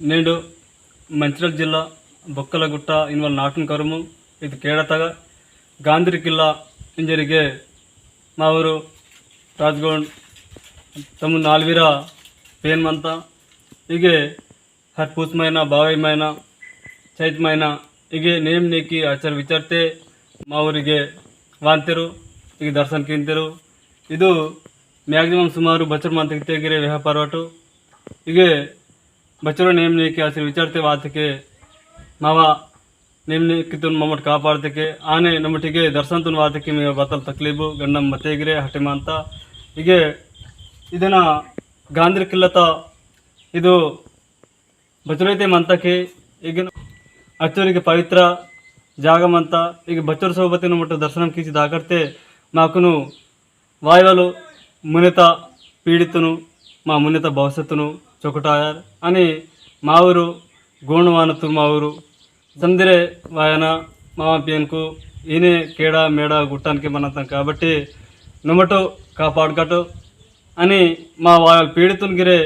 నేడు మంచిర్యాల జిల్లా బొక్కలగుట్ట ఇన్వాల్ నాటన్ కరుము ఇది కేడతగా గాంధీ కిల్లా జరిగే మా ఊరు రాజ్గೌಂಡ್ ತಮ್ಮ ನಾಲ್ವೀರ ಪೇನ್ಮಂತ ಹೀಗೆ ಹರ್ ಪೂಸ್ಮೈನ ಬಾವೈಮೈನ ಚೈತ್ಮೈನ ಹೀಗೆ ನೇಮ್ ನೇಕಿ ಆಚಾರ ವಿಚಾರತೆ మా ಊರಿಗೆ ವಾಂತಿರು ಈಗ ದರ್ಶನ ಕಿಂತಿರು ಇದು ಮ್ಯಾಕ್ಸಿಮಮ್ ಸುಮಾರು ಬಚ್ಚರ ಮಂತಕ್ಕೆ ತೆಗಿರೆ ವ್ಯಾಪಾರ ಒಟ್ಟು ಹೀಗೆ बच्चों नेम ने के आसे विचारते बात के मावा नेम ने कि तुम मम्मट कापाड़ते के आने नमटी के दर्शन तुम बात के मैं बतल तकलीबु गंडम मतेगिरे हटे मानता इगे इधन गांधी किल्लता इदु बच्चों मंत के ಈಗ ಅಚ್ಚರಿಗೆ ಪವಿತ್ರ ಜಾಗಮಂತ ಈಗ ಬಚ್ಚರ ಸೋಬತಿನ ಮಟ್ಟ ದರ್ಶనం ಕಿಸಿ ದಾಕರ್ತೆ మాకును వాయువలు మునిత పీడితును మా మునిత భవిష్యత్తును చొకటాయారు అని మా ఊరు గోండువానతు మా ఊరు సందిరే వాయన మామ పియన్కు ఈయనే కేడ మేడ గుట్టానికి మనతాం కాబట్టి నుమటో కాపాడుకటో అని మా వాళ్ళ పీడితునిగిరే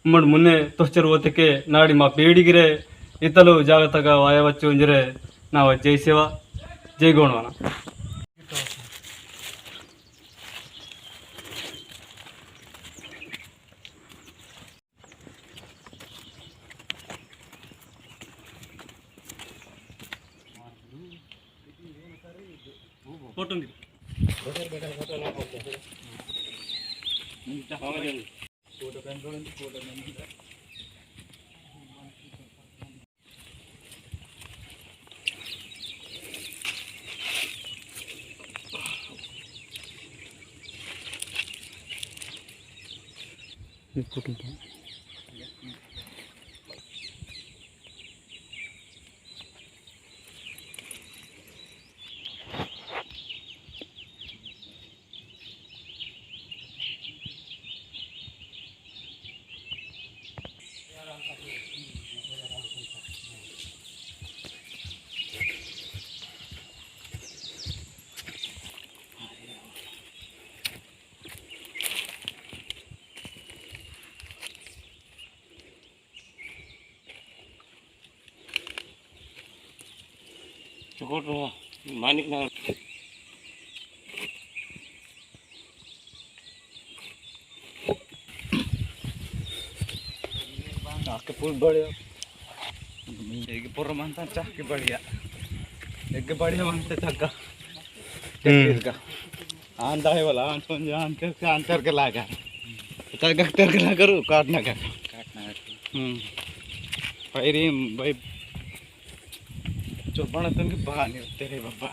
ఉమ్మడి మున్నే తొచ్చరు ఓతికే నాడి మా పీడిగిరే ఇతలు జాగ్రత్తగా వాయవచ్చు ఇంజరే నా జై సేవ జై గోండువాన फोटो चकोट मानिक ना आके फुल बढ़िया एक पूरा मानता चाह के बढ़िया एक बढ़िया मानते चक्का का आंधा है वाला आंसर के लागा तर के लागा रू काटना पैरी भाई चोपड़ा तुम के बाहर नहीं होते रे बाबा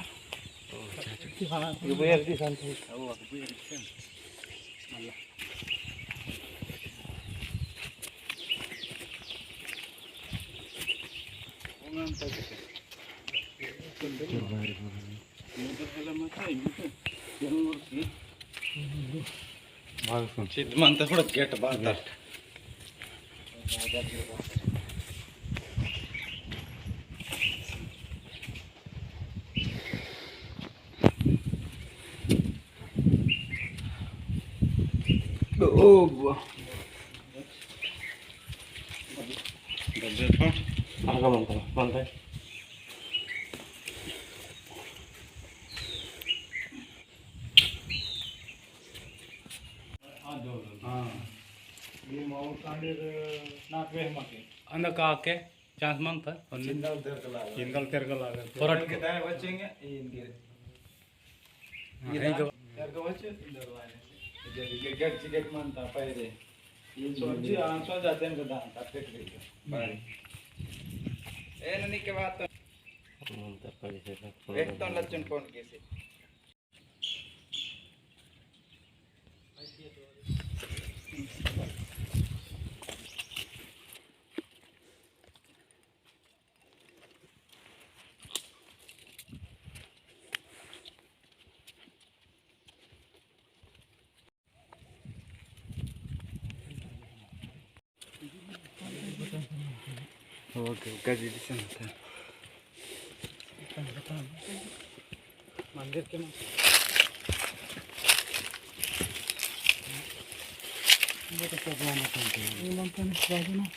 ये बेर दी शांति वो बेर दी अल्लाह ओंगन तक बाहर मोटर हला मत है जरूर सी भाग सुन चित मन तो थोड़ा गेट बाहर आगा बनता है अंदर का के चांस मंत जिंदल तेरगलागा पोरट के दाय बचेंगे इनके तेरग बचे इंदर वाले गेट मानता पहले ये सोची आंसू जाते हैं गदा तक के बारी ए ननी के बात मानता पहले एक तो लचन कौन कैसे ओके गजी दिसता मंदिर के ये तो प्रोग्राम होता है ये मंदिर में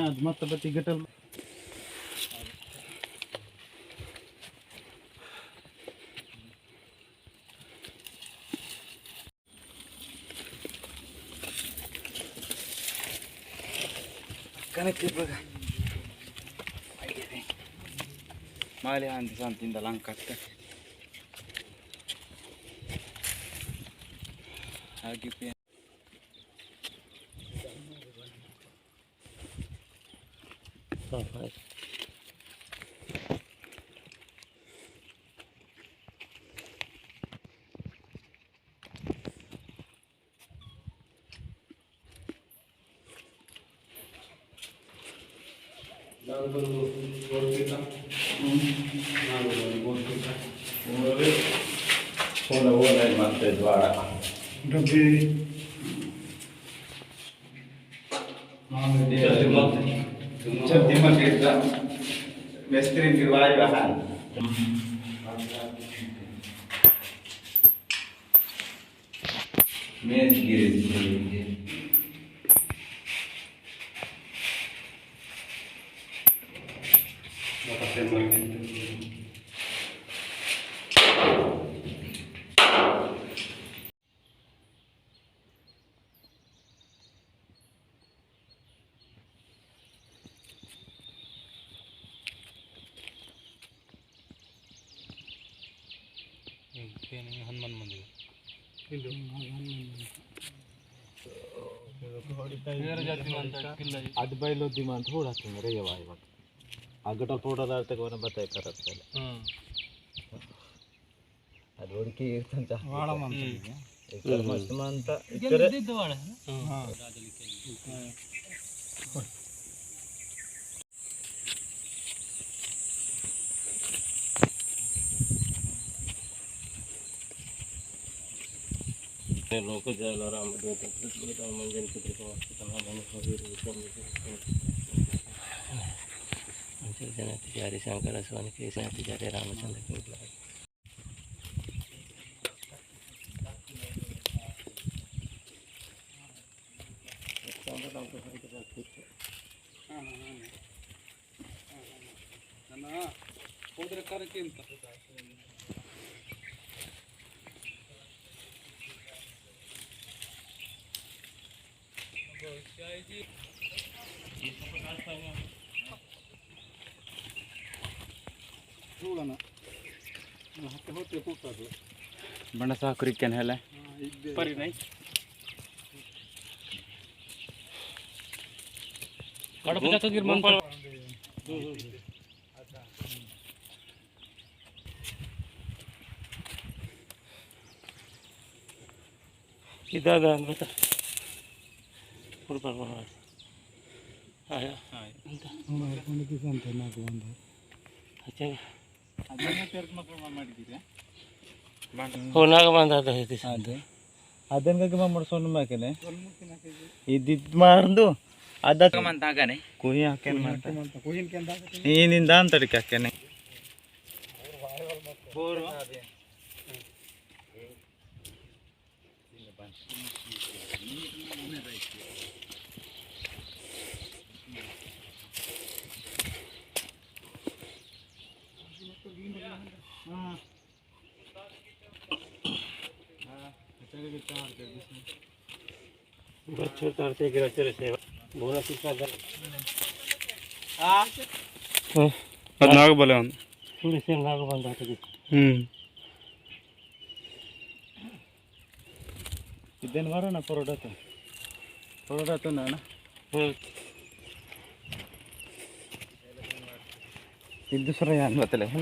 ಅದು ಮತ್ತೆ ಬತ್ತಿ ಗಟ್ಟಲ್ ಕನೆಕ್ಟ್ ಬಗ ಮಾಲೆ ಅಂದ ಸಂತಿಂದ ಲಂಕತ್ತ ಹಾಗೆ ಮತ್ತೆ ದ್ವಾರ ಮೆಸ್ತ್ರಿ ಹನುಮಾನ್ ಮಂದಿರ ಅದು ಬೈಲೋದ್ದಿಮ ಅಂತ ಹೂಡಾಕ್ತಂದ್ರೆ ರೇಯವ ಇವಾಗ ಅಗಟ ಫೋಟೋದ ತೆಗೋನ ಬತ್ತಾಯಿ ಕರತ್ತಲ್ಲ ಅದು ಹುಡುಕಿ ಇರ್ತಂತ ಮಸ್ತ್ ಅಂತ लोग जलाराम मंजन तिजारी शंकर स्वामी कृष्ण तिजारी रामचंद्र की बड़ा सा क्रिकेन है पर नहीं कड़प जाता गिर मन इधर बता फुल पर बना आया हमारे को नहीं जानते ना को बंद अच्छा ಅದನ್ನ ತೆರಕ ಮಕ್ಕಳು ಮಾಡಿದ್ದೀರಾ ಹೋನಾಗ ಬಂದದ ಇದೆ ಅದೇ ಅದನ್ಗೆ ಮಾಡ್ಸೋಣ ಮಾಕನೆ ಇದ್ದಿದ್ ಮಾರ್ದು ಅದ ಮಂತಾಗನೆ ಕುಯಿ ಹಾಕೇನೆ ಮಾಡ್ತಾ ಕುಯಿನ್ ಕೆಂದ ಏನಿಂದ ಅಂತಡಿಕೆ ಹಾಕೇನೆ ಬೋರು बच्चों तरते गिरते से बोला किसका घर ಅದು ನಾಗ ಬಲೆ ಒಂದು थोड़ी से नाग बंद आते इधन वाला ना परोड़ा तो ना ಇದು दूसरा यान बतले है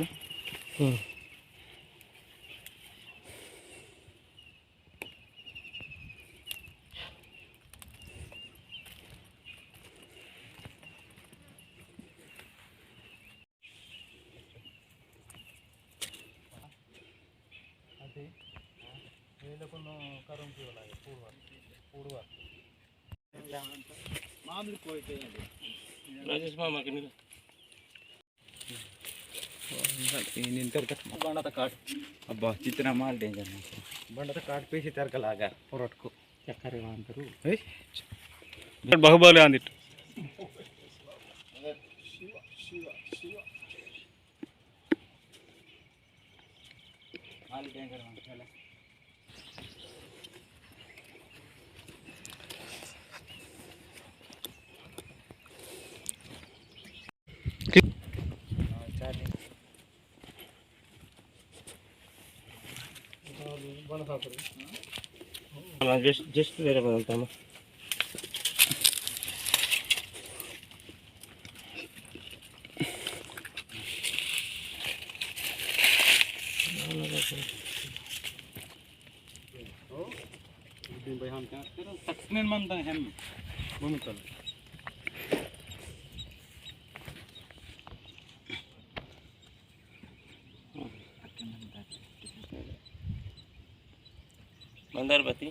राजेश मामा के निंतर बंडाचा काट अब्बा चित्र माल डेंजर बंडाचा काट पेशी तयार केला आगा पोरटको चक्कर अंतरू बाहुबली अंदिट माल डेंजर माल जस्ट వేరే వెళ్తాము सक्सेन म्हणता hem भूमिकल మందారపతి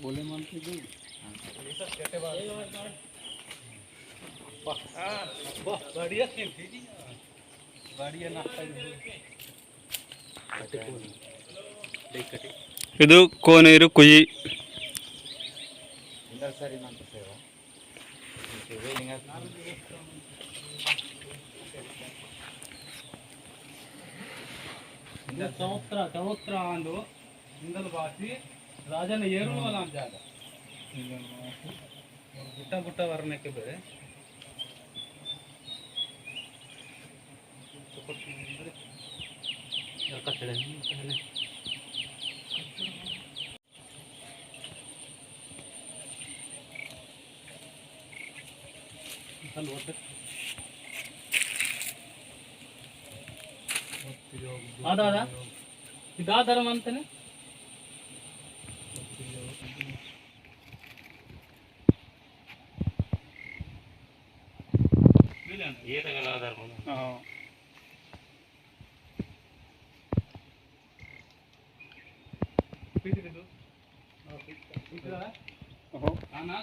बोले मन की भी बढ़िया बढ़िया नाश्ता ಇದು ಕೋನೇರು ಕುಯಿ ಸರಿ ಅಂತ ಸೇವಾ ಚೌತ್ರ ಅಂದು ಹಿಂದಲು ಬಾಸಿ ರಾಜನ ಏರುವಲ್ಲ ಅಂತ ಜಾಗ ಗುಟ್ಟ ಗುಟ್ಟ ವರ್ಣಕ್ಕೆ ಬೇರೆ ಕಟ್ಟಡ ಅದಾದ ಇದಾದರಮ ಅಂತಾನೆ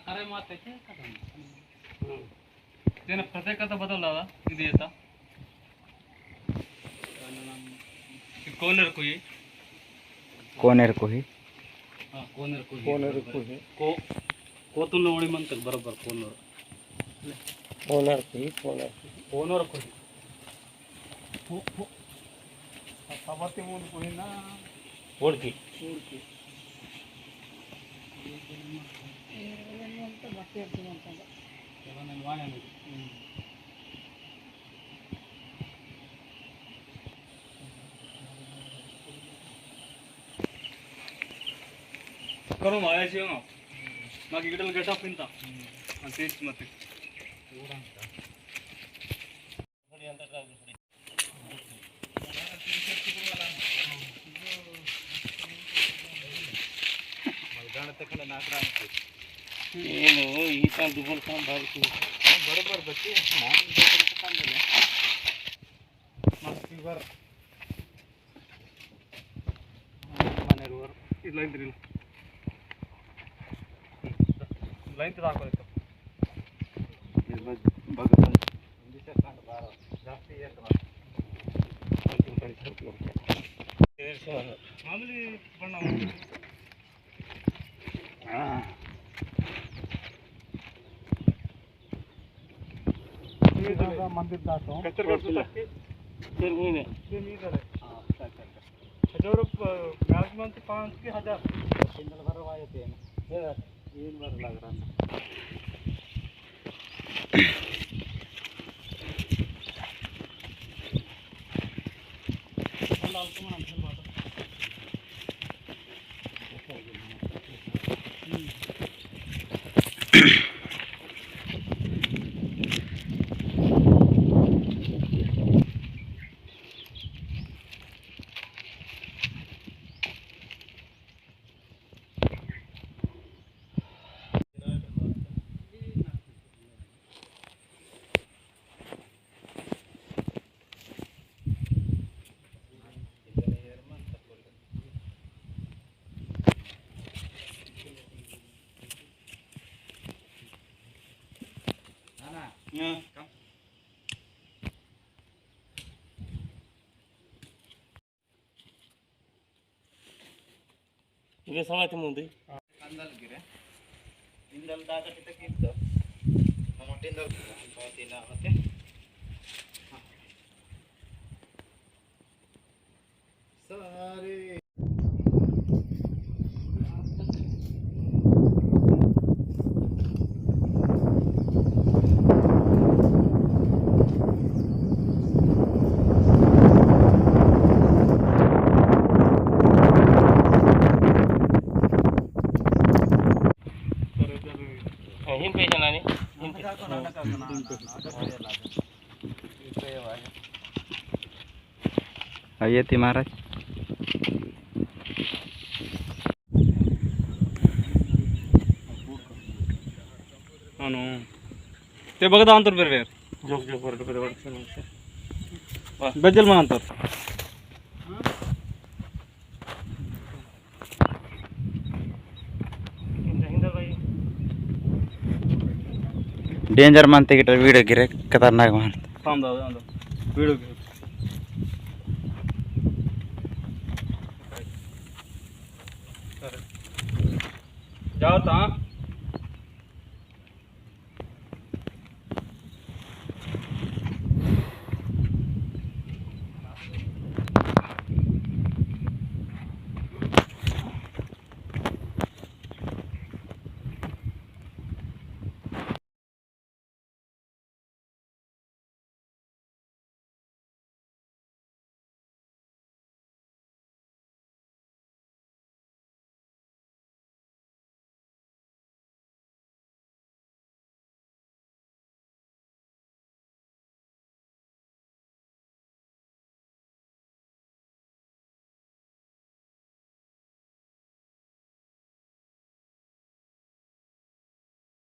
ಕರೆ ಮಾತೈತೆ ಏನ ಪ್ರತ್ಯೇಕತೆ ಬದಲಾದ ಇದು ಏತ ಕೋನೇರು ಕುಯಿ కోనేరు కుహి ಹಾಂ ಕೋನೇರು ಕುಯಿ కోనేరు కుహి ಕೋತುಲ್ಲ ಉಳಿ ಮಂತ ಬರೋಬ್ಬರ ಕೋನೂರು కోనేరు కుహి ಕೋನೂರು ಕುಯಿ ಸಬತ್ತಿ ಮುಂದೆ ಕುಯಿನ ఓడికి करो माया जी ना ना गिडल गेट ऑफ इंता अंतीस मत ಏನು ಈ ತರ ದುಬಲ್ ಕಾಮ್ ಬಾಲ್ಕಿ बरोबर बच्चे ಫೀವರ್ ಮನೆಯವರು ಇಲ್ಲ ಇದ್ರಿಲ್ಲ ಲೈನ್ ಹಾಕೋಯ್ತು ಜಾಸ್ತಿ ಮಾಮೂಲಿ ಬಣ್ಣ मंदिर दाटो తిరిగినే हजार मैक्सिमम 5 के 1000 सिंगल भर वायते ना ये भर लग रहा है इकडे सगळ्यात मुंदी अंदाल गिरे इंदल दादा तिथे किती मोठे इंदल तिला होते सारे हिन पेशा आणि येते महाराज అవును ते बघत अंतर ಬೇರೆ जोक जोक बरं बरं वाटतं बेजल मन अंतर हिंदा बाई डेंजर मानते की वीडियो गिरे खतरनाक मान थांब दादा व्हिडिओ घे जाओ आता